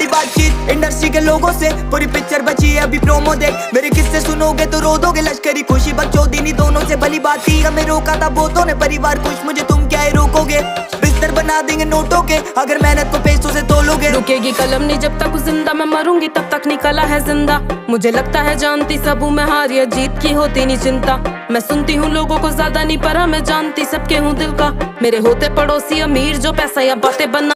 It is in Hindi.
बातचीत इंडस्ट्री के लोगों से, पूरी पिक्चर बची है अभी प्रोमो देख। मेरे किस्से सुनोगे तो रो दोगे, लश्करी खुशी बकचोदी दोनों से भली बात थी। हमें रोका था बहुतों ने, परिवार खुश मुझे तुम क्या ही रोकोगे। बिस्तर बना देंगे नोटों के अगर मेहनत को पैसों से तोलोगे। रुकेगी कलम नहीं जब तक जिंदा, मैं मरूंगी तब तक नहीं कला है जिंदा। मुझे लगता है जानती सब हूँ मैं, हार या जीत की होती नहीं चिंता। मैं सुनती हूँ लोगों को ज्यादा नहीं, पर मैं जानती सबके हूँ दिल का। मेरे होते पड़ोसी अमीर जो पैसा या बातें बनना